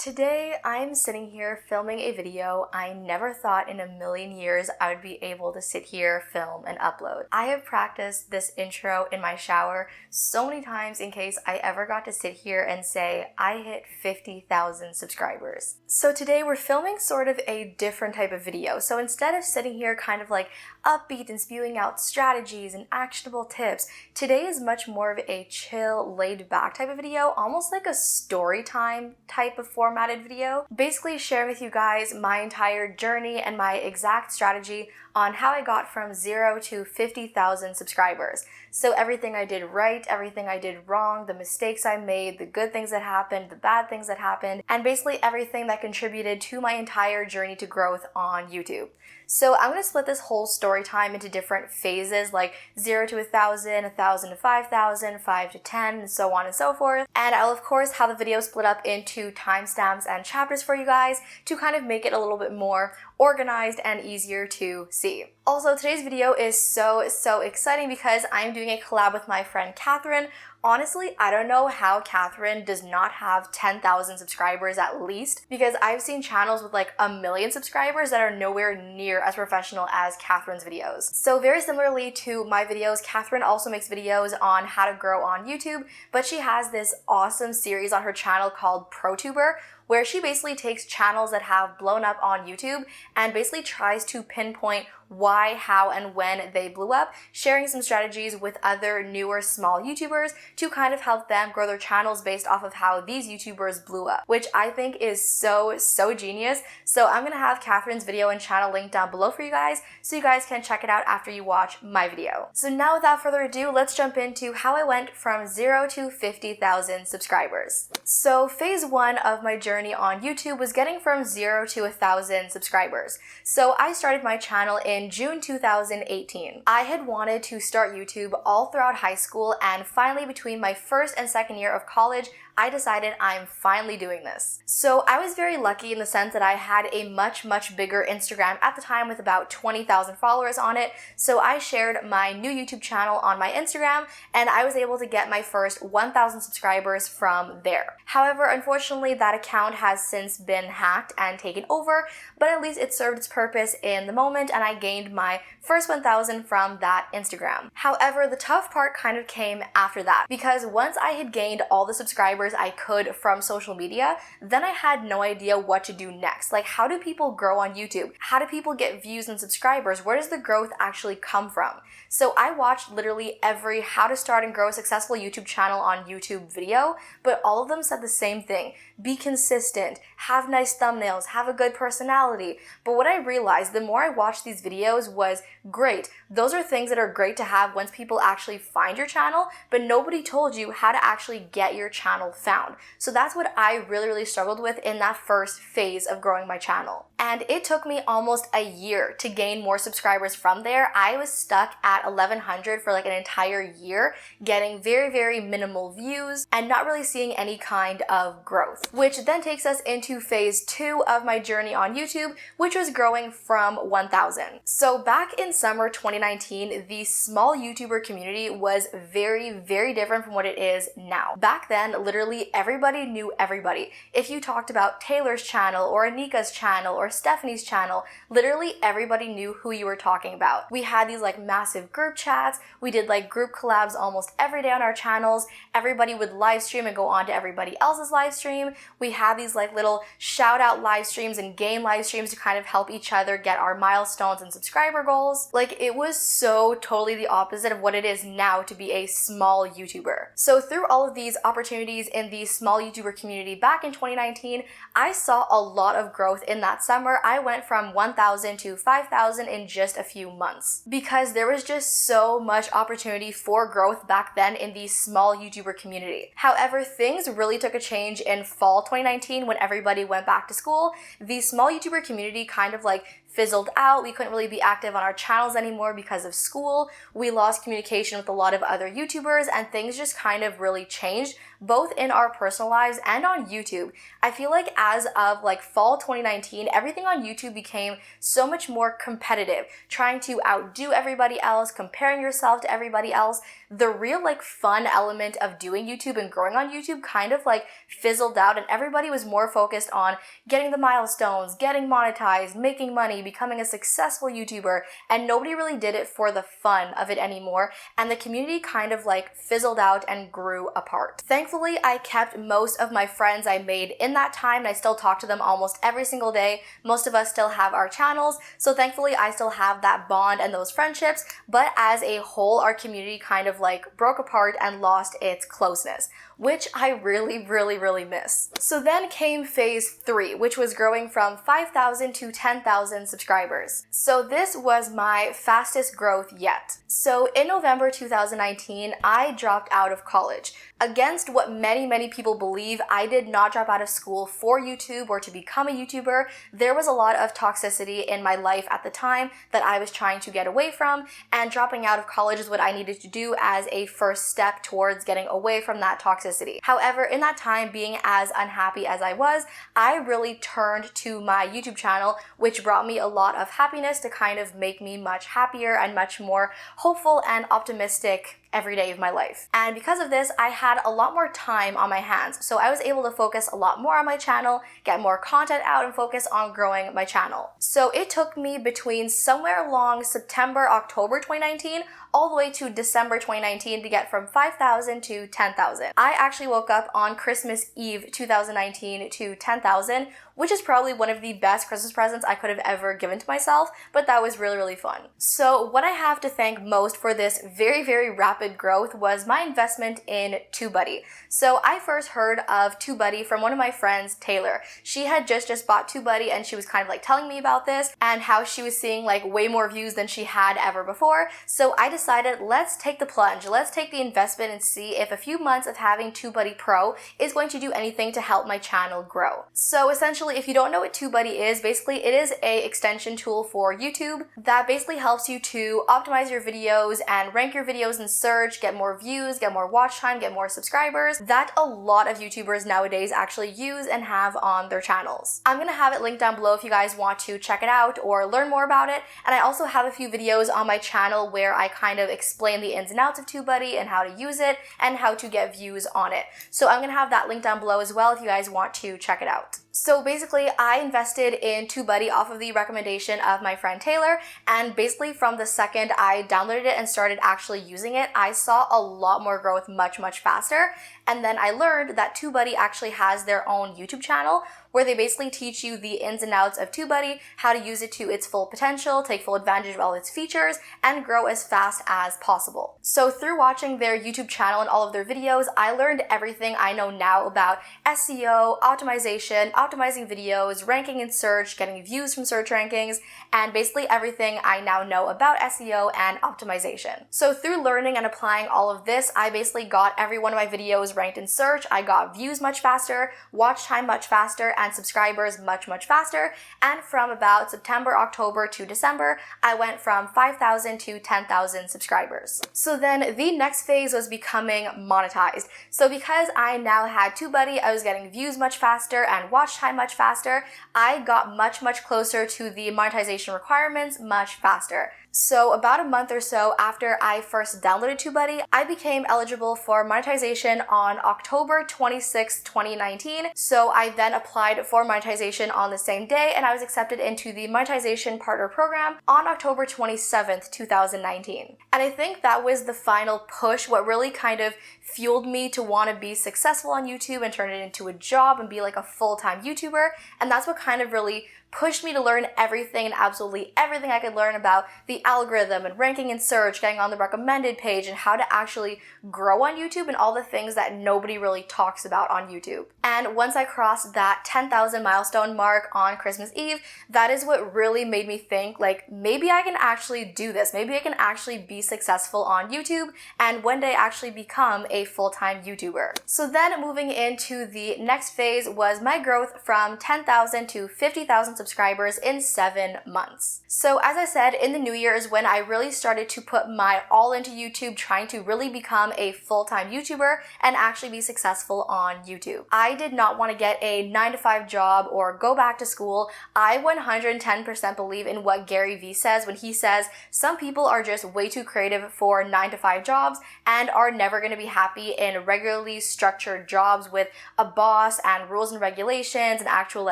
Today, I'm sitting here filming a video I never thought in a million years I would be able to sit here, film, and upload. I have practiced this intro in my shower so many times in case I ever got to sit here and say I hit 50,000 subscribers. So today we're filming sort of a different type of video. So instead of sitting here kind of like upbeat and spewing out strategies and actionable tips, today is much more of a chill, laid back type of video, almost like a story time type of formatted video, basically sharing with you guys my entire journey and my exact strategy on how I got from 0 to 50,000 subscribers. So everything I did right, everything I did wrong, the mistakes I made, the good things that happened, the bad things that happened, and basically everything that contributed to my entire journey to growth on YouTube. So I'm going to split this whole story time into different phases, like 0 to 1,000, 1,000 to 5,000, 5 to 10, and so on and so forth. And I'll of course have the video split up into timestamps and chapters for you guys to kind of make it a little bit more organized and easier to see. Also, today's video is so exciting because I'm doing a collab with my friend Catherine. Honestly, I don't know how Catherine does not have 10,000 subscribers at least, because I've seen channels with like 1 million subscribers that are nowhere near as professional as Catherine's videos. So very similarly to my videos, Catherine also makes videos on how to grow on YouTube, but she has this awesome series on her channel called ProTuber, where she basically takes channels that have blown up on YouTube and basically tries to pinpoint why, how, and when they blew up, sharing some strategies with other newer small YouTubers to kind of help them grow their channels based off of how these YouTubers blew up, which I think is so genius. So I'm gonna have Catherine's video and channel linked down below for you guys so you guys can check it out after you watch my video. So now without further ado, let's jump into how I went from 0 to 50,000 subscribers. So phase 1 of my journey on YouTube was getting from 0 to 1,000 subscribers. So I started my channel in June 2018. I had wanted to start YouTube all throughout high school, and finally between my first and second year of college, I decided I'm finally doing this. So I was very lucky in the sense that I had a much bigger Instagram at the time with about 20,000 followers on it. So I shared my new YouTube channel on my Instagram and I was able to get my first 1,000 subscribers from there. However, unfortunately, that account has since been hacked and taken over, but at least it served its purpose in the moment and I gained my first 1,000 from that Instagram. However, the tough part kind of came after that, because once I had gained all the subscribers I could from social media, then I had no idea what to do next. Like, how do people grow on YouTube? How do people get views and subscribers? Where does the growth actually come from? So I watched literally every how to start and grow a successful YouTube channel on YouTube video, but all of them said the same thing. Be consistent, have nice thumbnails, have a good personality. But what I realized the more I watched these videos was, great, those are things that are great to have once people actually find your channel, but nobody told you how to actually get your channel found. So that's what I really struggled with in that first phase of growing my channel. And it took me almost a year to gain more subscribers from there. I was stuck at 1,100 for like an entire year, getting very minimal views and not really seeing any kind of growth. Which then takes us into phase 2 of my journey on YouTube, which was growing from 1,000. So back in summer 2019, the small YouTuber community was very different from what it is now. Back then, literally everybody knew everybody. If you talked about Taylor's channel or Anika's channel or Stephanie's channel, literally everybody knew who you were talking about. We had these like massive group chats. We did like group collabs almost every day on our channels. Everybody would live stream and go on to everybody else's live stream. We had these like little shout out live streams and game live streams to kind of help each other get our milestones and subscriber goals. Like, it was so totally the opposite of what it is now to be a small YouTuber. So through all of these opportunities in the small YouTuber community back in 2019, I saw a lot of growth in that summer. I went from 1,000 to 5,000 in just a few months because there was just so much opportunity for growth back then in the small YouTuber community. However, things really took a change in fall 2019 when everybody went back to school. The small YouTuber community kind of like fizzled out. We couldn't really be active on our channels anymore because of school. We lost communication with a lot of other YouTubers and things just kind of really changed, both in our personal lives and on YouTube. I feel like as of like fall 2019, everything on YouTube became so much more competitive, trying to outdo everybody else, comparing yourself to everybody else. The real like fun element of doing YouTube and growing on YouTube kind of like fizzled out, and everybody was more focused on getting the milestones, getting monetized, making money, becoming a successful YouTuber, and nobody really did it for the fun of it anymore, and the community kind of like fizzled out and grew apart. Thankfully, I kept most of my friends I made in that time, and I still talk to them almost every single day. Most of us still have our channels, so thankfully I still have that bond and those friendships, but as a whole, our community kind of like broke apart and lost its closeness, which I really miss. So then came phase 3, which was growing from 5,000 to 10,000 subscribers. So this was my fastest growth yet. So in November 2019, I dropped out of college. Against what many people believe, I did not drop out of school for YouTube or to become a YouTuber. There was a lot of toxicity in my life at the time that I was trying to get away from, and dropping out of college is what I needed to do as a first step towards getting away from that toxicity. However, in that time, being as unhappy as I was, I really turned to my YouTube channel, which brought me a lot of happiness to kind of make me much happier and much more hopeful and optimistic every day of my life. And because of this, I had a lot more time on my hands. So I was able to focus a lot more on my channel, get more content out, and focus on growing my channel. So it took me between somewhere along September, October 2019, all the way to December 2019 to get from 5,000 to 10,000. I actually woke up on Christmas Eve 2019 to 10,000, which is probably one of the best Christmas presents I could have ever given to myself, but that was really fun. So what I have to thank most for this very rapid growth was my investment in TubeBuddy. So I first heard of TubeBuddy from one of my friends, Taylor. She had just bought TubeBuddy, and she was kind of like telling me about this and how she was seeing like way more views than she had ever before. So I decided, let's take the plunge, let's take the investment and see if a few months of having TubeBuddy Pro is going to do anything to help my channel grow. So essentially, if you don't know what TubeBuddy is, basically it is a extension tool for YouTube that basically helps you to optimize your videos and rank your videos in search, get more views, get more watch time, get more subscribers, that a lot of YouTubers nowadays actually use and have on their channels. I'm gonna have it linked down below if you guys want to check it out or learn more about it, and I also have a few videos on my channel where I kind of explain the ins and outs of TubeBuddy and how to use it and how to get views on it. So I'm gonna have that link down below as well if you guys want to check it out. So basically, I invested in TubeBuddy off of the recommendation of my friend Taylor, and basically from the second I downloaded it and started actually using it, I saw a lot more growth much faster. And then I learned that TubeBuddy actually has their own YouTube channel where they basically teach you the ins and outs of TubeBuddy, how to use it to its full potential, take full advantage of all its features, and grow as fast as possible. So through watching their YouTube channel and all of their videos, I learned everything I know now about SEO, optimization, optimizing videos, ranking in search, getting views from search rankings, and basically everything I now know about SEO and optimization. So through learning and applying all of this, I basically got every one of my videos ranked in search. I got views much faster, watch time much faster, and subscribers much faster. And from about September, October to December, I went from 5,000 to 10,000 subscribers. So then the next phase was becoming monetized. So because I now had TubeBuddy, I was getting views much faster and watch time much faster. I got much closer to the monetization requirements much faster. So about a month or so after I first downloaded TubeBuddy, I became eligible for monetization on October 26, 2019. So I then applied for monetization on the same day, and I was accepted into the monetization partner program on October 27th, 2019. And I think that was the final push, what really kind of fueled me to want to be successful on YouTube and turn it into a job and be like a full-time YouTuber. And that's what kind of really pushed me to learn everything and absolutely everything I could learn about the algorithm and ranking in search, getting on the recommended page, and how to actually grow on YouTube and all the things that nobody really talks about on YouTube. And once I crossed that 10,000 milestone mark on Christmas Eve, that is what really made me think, like, maybe I can actually do this. Maybe I can actually be successful on YouTube and one day actually become a full-time YouTuber. So then moving into the next phase was my growth from 10,000 to 50,000 subscribers in 7 months. So as I said, in the new year, year is when I really started to put my all into YouTube, trying to really become a full-time YouTuber and actually be successful on YouTube. I did not want to get a 9-to-5 job or go back to school. I 110% believe in what Gary Vee says when he says some people are just way too creative for 9-to-5 jobs and are never going to be happy in regularly structured jobs with a boss and rules and regulations and actual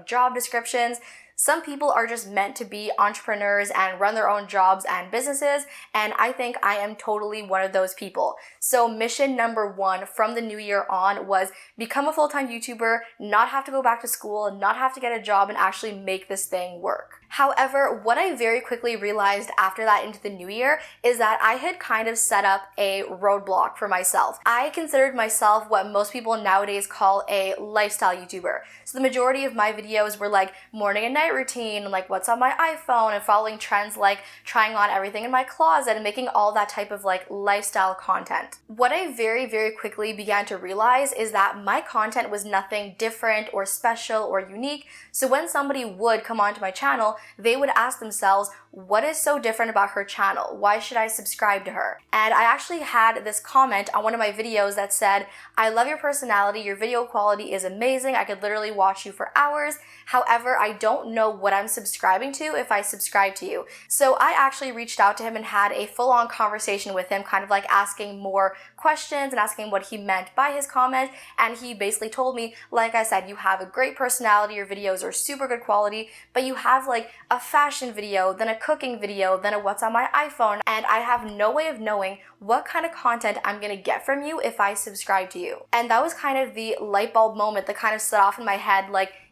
job descriptions. Some people are just meant to be entrepreneurs and run their own jobs and businesses, and I think I am totally one of those people. So mission number 1 from the new year on was become a full-time YouTuber, not have to go back to school, not have to get a job, and actually make this thing work. However, what I very quickly realized after that into the new year is that I had kind of set up a roadblock for myself. I considered myself what most people nowadays call a lifestyle YouTuber. So the majority of my videos were morning and night routine, and what's on my iPhone, and following trends like trying on everything in my closet and making all that type of lifestyle content. What I very, very quickly began to realize is that my content was nothing different or special or unique. So when somebody would come onto my channel, they would ask themselves, what is so different about her channel? Why should I subscribe to her? And I actually had this comment on one of my videos that said, I love your personality, your video quality is amazing, I could literally watch you for hours. However, I don't know what I'm subscribing to if I subscribe to you. So I actually reached out to him and had a full-on conversation with him, kind of asking more questions and asking what he meant by his comment. And he basically told me, like I said, you have a great personality, your videos are super good quality, but you have a fashion video, then a cooking video, then a what's on my iPhone, and I have no way of knowing what kind of content I'm gonna get from you if I subscribe to you. And that was kind of the light bulb moment that kind of set off in my head,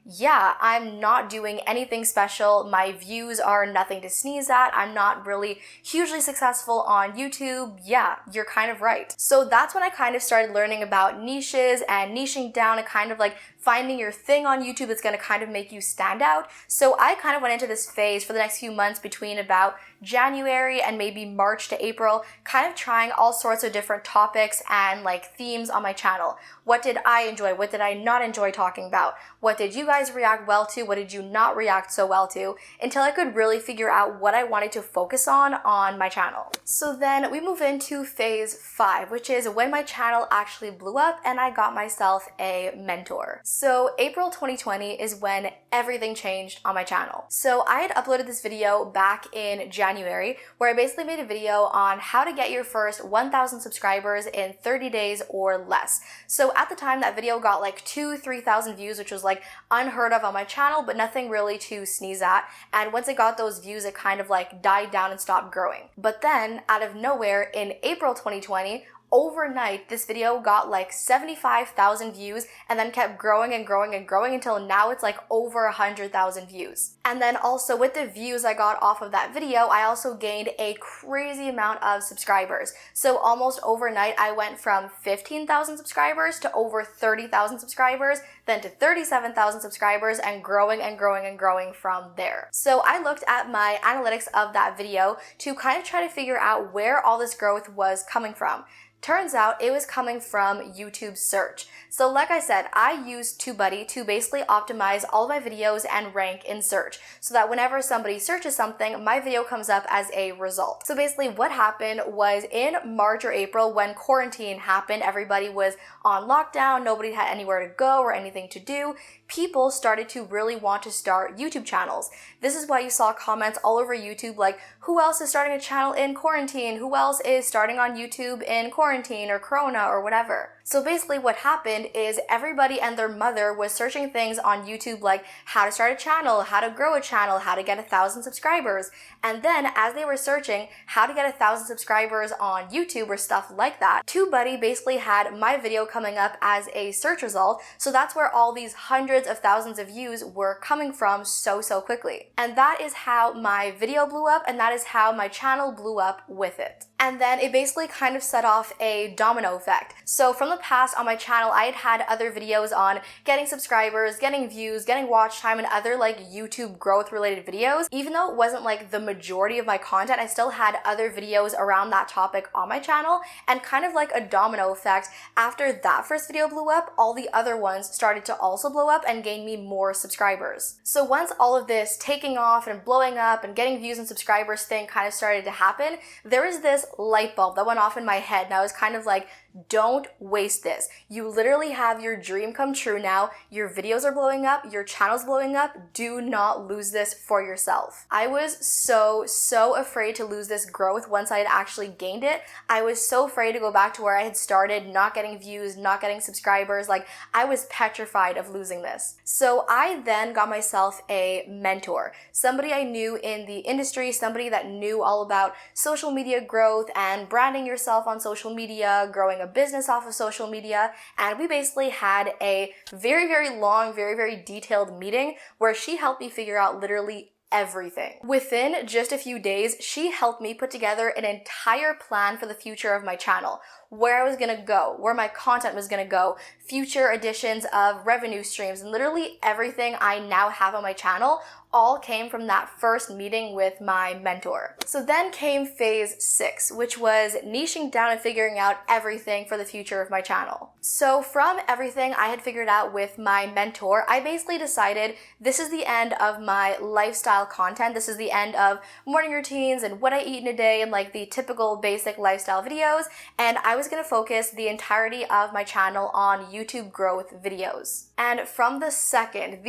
yeah, I'm not doing anything special. My views are nothing to sneeze at. I'm not really hugely successful on YouTube. Yeah, you're kind of right. So that's when I kind of started learning about niches and niching down and kind of finding your thing on YouTube that's going to kind of make you stand out. So I kind of went into this phase for the next few months between about January and maybe March to April, kind of trying all sorts of different topics and themes on my channel. What did I enjoy? What did I not enjoy talking about? What did you guys react well to? What did you not react so well to? Until I could really figure out what I wanted to focus on my channel. So then we move into phase 5, which is when my channel actually blew up and I got myself a mentor. So April 2020 is when everything changed on my channel. So I had uploaded this video back in January where I basically made a video on how to get your first 1,000 subscribers in 30 days or less. So at the time that video got 2,000-3,000 views, which was unheard of on my channel, but nothing really to sneeze at. And once it got those views, it kind of died down and stopped growing. But then out of nowhere in April 2020, overnight, this video got 75,000 views and then kept growing and growing and growing until now it's over 100,000 views. And then also with the views I got off of that video, I also gained a crazy amount of subscribers. So almost overnight, I went from 15,000 subscribers to over 30,000 subscribers, then to 37,000 subscribers, and growing and growing and growing from there. So I looked at my analytics of that video to kind of try to figure out where all this growth was coming from. Turns out it was coming from YouTube search. So like I said, I use TubeBuddy to basically optimize all of my videos and rank in search so that whenever somebody searches something, my video comes up as a result. So basically what happened was in March or April when quarantine happened, everybody was on lockdown, nobody had anywhere to go or anything to do, people started to really want to start YouTube channels. This is why you saw comments all over YouTube who else is starting a channel in quarantine? Who else is starting on YouTube in quarantine or Corona or whatever? So basically what happened is everybody and their mother was searching things on YouTube how to start a channel, how to grow a channel, how to get 1,000 subscribers. And then as they were searching how to get 1,000 subscribers on YouTube or stuff like that, TubeBuddy basically had my video coming up as a search result. So that's where all these hundreds of thousands of views were coming from so quickly. And that is how my video blew up, and that is how my channel blew up with it. And then it basically kind of set off a domino effect. So from the past on my channel, I had other videos on getting subscribers, getting views, getting watch time, and other YouTube growth related videos. Even though it wasn't the majority of my content, I still had other videos around that topic on my channel, and kind of a domino effect. After that first video blew up, all the other ones started to also blow up, and gain me more subscribers. So once all of this taking off and blowing up and getting views and subscribers thing kind of started to happen, there was this light bulb that went off in my head, and I was kind of like, don't waste this. You literally have your dream come true now. Your videos are blowing up, your channel's blowing up. Do not lose this for yourself. I was so afraid to lose this growth once I had actually gained it. I was so afraid to go back to where I had started, not getting views, not getting subscribers. Like, I was petrified of losing this. So I then got myself a mentor, somebody I knew in the industry, somebody that knew all about social media growth and branding yourself on social media, growing a business off of social media. And we basically had a very long, very detailed meeting where she helped me figure out literally everything. Within just a few days, she helped me put together an entire plan for the future of my channel, where I was gonna go, where my content was gonna go, future additions of revenue streams, and literally everything I now have on my channel all came from that first meeting with my mentor. So then came phase 6, which was niching down and figuring out everything for the future of my channel. So from everything I had figured out with my mentor, I basically decided this is the end of my lifestyle content. This is the end of morning routines and what I eat in a day and like the typical basic lifestyle videos. And I was gonna focus the entirety of my channel on YouTube growth videos. And from the second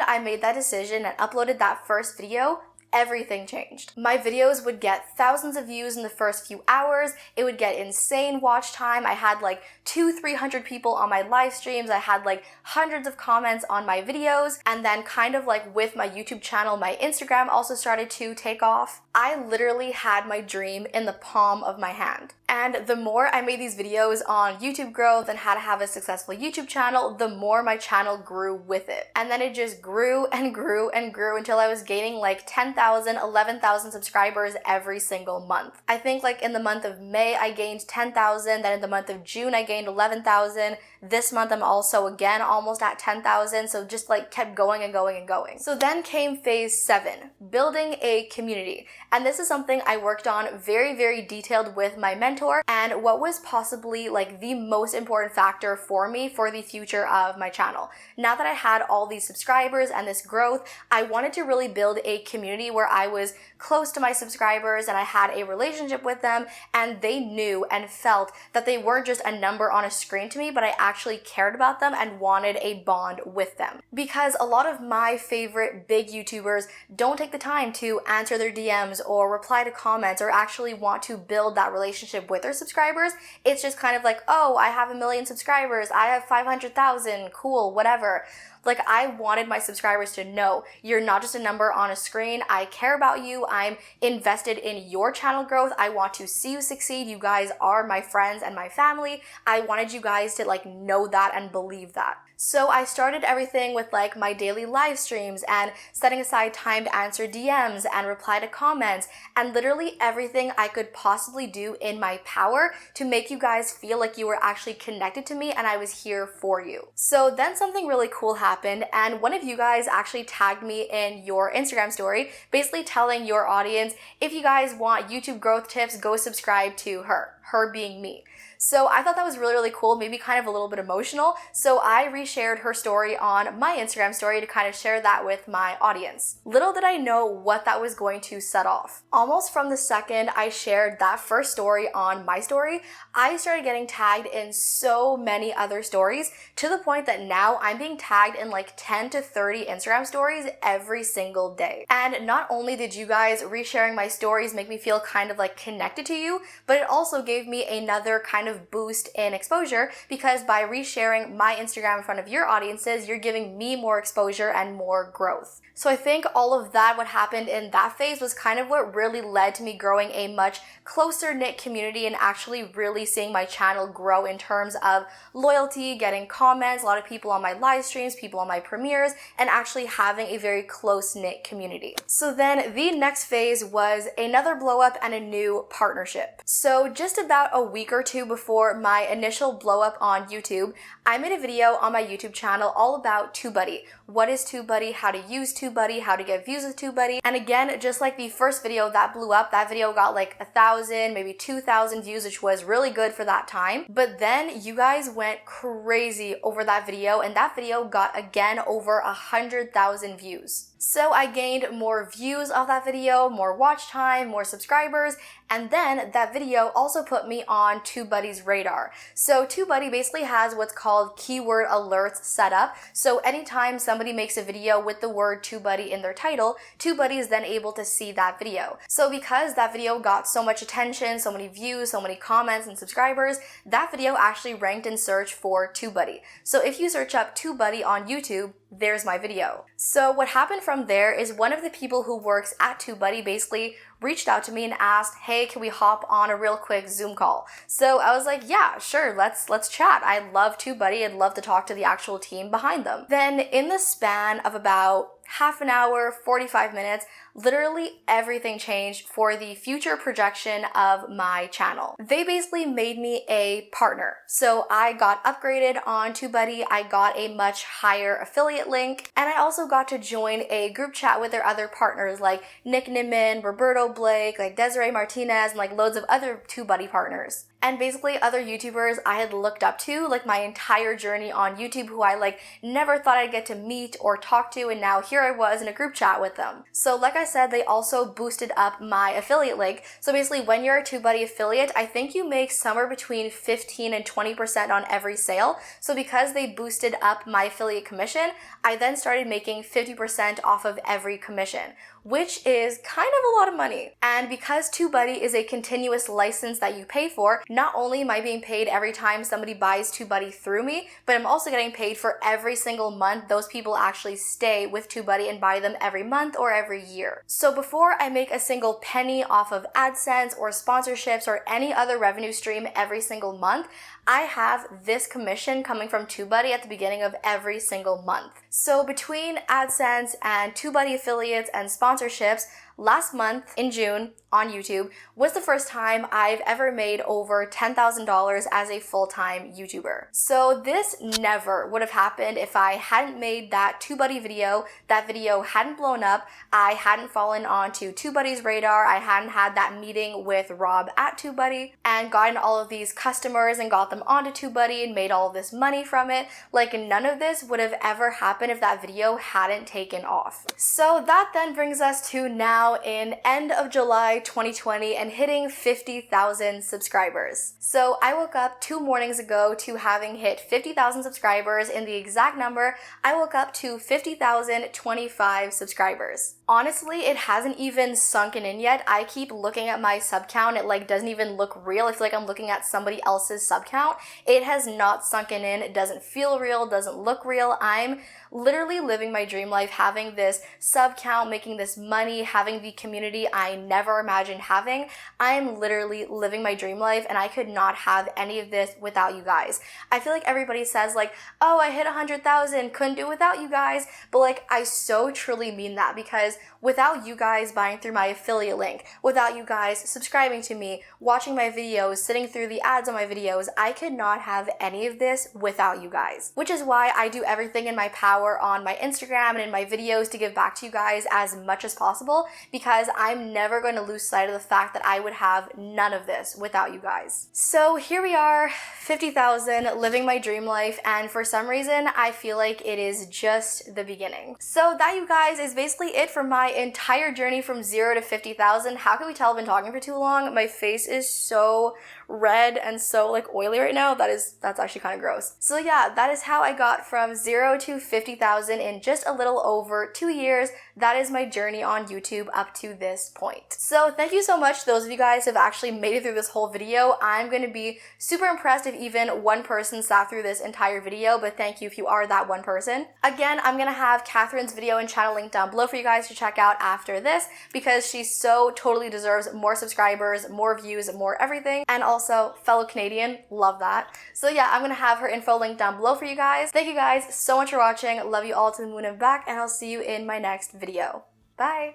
I made that decision and uploaded that first video, everything changed. My videos would get thousands of views in the first few hours. It would get insane watch time. I had like 200-300 people on my live streams. I had like hundreds of comments on my videos. And then kind of like with my YouTube channel, my Instagram also started to take off. I literally had my dream in the palm of my hand. And the more I made these videos on YouTube growth and how to have a successful YouTube channel, the more my channel grew with it. And then it just grew and grew and grew until I was gaining like 10,000, 11,000 subscribers every single month. I think like in the month of May, I gained 10,000. Then in the month of June, I gained 11,000. This month, I'm also again almost at 10,000. So just like kept going and going and going. So then came phase 7, building a community. And this is something I worked on very detailed with my mentor, and what was possibly like the most important factor for me for the future of my channel. Now that I had all these subscribers and this growth, I wanted to really build a community where I was close to my subscribers and I had a relationship with them, and they knew and felt that they weren't just a number on a screen to me, but I actually cared about them and wanted a bond with them. Because a lot of my favorite big YouTubers don't take the time to answer their DMs or reply to comments or actually want to build that relationship with their subscribers. It's just kind of like, oh, I have 1 million subscribers, I have 500,000, cool, whatever. Like, I wanted my subscribers to know you're not just a number on a screen. I care about you. I'm invested in your channel growth. I want to see you succeed. You guys are my friends and my family. I wanted you guys to like know that and believe that. So I started everything with like my daily live streams and setting aside time to answer DMs and reply to comments and literally everything I could possibly do in my power to make you guys feel like you were actually connected to me and I was here for you. So then something really cool happened, and one of you guys actually tagged me in your Instagram story, basically telling your audience, if you guys want YouTube growth tips, go subscribe to her being me. So I thought that was really cool, maybe kind of a little bit emotional. So I reshared her story on my Instagram story to kind of share that with my audience. Little did I know what that was going to set off. Almost from the second I shared that first story on my story, I started getting tagged in so many other stories to the point that now I'm being tagged in like 10 to 30 Instagram stories every single day. And not only did you guys resharing my stories make me feel kind of like connected to you, but it also gave me another kind of boost in exposure, because by resharing my Instagram in front of your audiences, you're giving me more exposure and more growth. So I think all of that, what happened in that phase, was kind of what really led to me growing a much closer knit community and actually really seeing my channel grow in terms of loyalty, getting comments, a lot of people on my live streams, people on my premieres, and actually having a very close knit community. So then the next phase was another blow up and a new partnership. So just about a week or two before my initial blow up on YouTube, I made a video on my YouTube channel all about TubeBuddy. What is TubeBuddy, how to use TubeBuddy, how to get views with TubeBuddy. And again, just like the first video that blew up, that video got like 1,000, maybe 2,000 views, which was really good for that time. But then you guys went crazy over that video, and that video got again over 100,000 views. So I gained more views off that video, more watch time, more subscribers, and then that video also put me on TubeBuddy's radar. So TubeBuddy basically has what's called keyword alerts set up. So anytime somebody makes a video with the word TubeBuddy in their title, TubeBuddy is then able to see that video. So because that video got so much attention, so many views, so many comments and subscribers, that video actually ranked in search for TubeBuddy. So if you search up TubeBuddy on YouTube, there's my video. So what happened from there is one of the people who works at TubeBuddy basically reached out to me and asked, hey, can we hop on a real quick Zoom call? So I was like, yeah, sure, let's chat. I love TubeBuddy. I'd love to talk to the actual team behind them. Then in the span of about half an hour, 45 minutes, literally everything changed for the future projection of my channel. They basically made me a partner. So I got upgraded on TubeBuddy, I got a much higher affiliate link, and I also got to join a group chat with their other partners like Nick Nimmin, Roberto Blake, like Desiree Martinez, and like loads of other TubeBuddy partners. And basically other YouTubers I had looked up to like my entire journey on YouTube who I like never thought I'd get to meet or talk to, and now here I was in a group chat with them. So like I said, they also boosted up my affiliate link. So basically when you're a TubeBuddy affiliate, I think you make somewhere between 15 and 20% on every sale. So because they boosted up my affiliate commission, I then started making 50% off of every commission, which is kind of a lot of money. And because TubeBuddy is a continuous license that you pay for, not only am I being paid every time somebody buys TubeBuddy through me, but I'm also getting paid for every single month those people actually stay with TubeBuddy and buy them every month or every year. So before I make a single penny off of AdSense or sponsorships or any other revenue stream every single month, I have this commission coming from TubeBuddy at the beginning of every single month. So between AdSense and TubeBuddy affiliates and sponsorships, last month in June on YouTube was the first time I've ever made over $10,000 as a full-time YouTuber. So this never would have happened if I hadn't made that TubeBuddy video, that video hadn't blown up, I hadn't fallen onto TubeBuddy's radar, I hadn't had that meeting with Rob at TubeBuddy and gotten all of these customers and got them onto TubeBuddy and made all of this money from it. Like none of this would have ever happened if that video hadn't taken off. So that then brings us to now in end of July 2020 and hitting 50,000 subscribers. So I woke up 2 mornings ago to having hit 50,000 subscribers. In the exact number, I woke up to 50,025 subscribers. Honestly, it hasn't even sunken in yet. I keep looking at my sub count. It like doesn't even look real. I feel like I'm looking at somebody else's sub count. It has not sunken in. It doesn't feel real, doesn't look real. I'm literally living my dream life, having this sub count, making this money, having the community I never imagined having. I'm literally living my dream life, and I could not have any of this without you guys. I feel like everybody says like, oh, I hit 100,000, couldn't do it without you guys. But like, I so truly mean that, because without you guys buying through my affiliate link, without you guys subscribing to me, watching my videos, sitting through the ads on my videos, I could not have any of this without you guys. Which is why I do everything in my power on my Instagram and in my videos to give back to you guys as much as possible, because I'm never going to lose sight of the fact that I would have none of this without you guys. So here we are, 50,000, living my dream life, and for some reason I feel like it is just the beginning. So that, you guys, is basically it for my entire journey from 0 to 50,000. How can we tell I've been talking for too long? My face is so red and so like oily right now. That's actually kind of gross. So yeah, that is how I got from 0 to 50,000 in just a little over 2 years. That is my journey on YouTube up to this point. So thank you so much to those of you guys who have actually made it through this whole video. I'm going to be super impressed if even one person sat through this entire video, but thank you if you are that one person. Again, I'm going to have Catherine's video and channel linked down below for you guys to check out after this, because she so totally deserves more subscribers, more views, more everything. And also fellow Canadian, love that. So yeah, I'm going to have her info linked down below for you guys. Thank you guys so much for watching. Love you all to the moon and back, and I'll see you in my next video. Bye!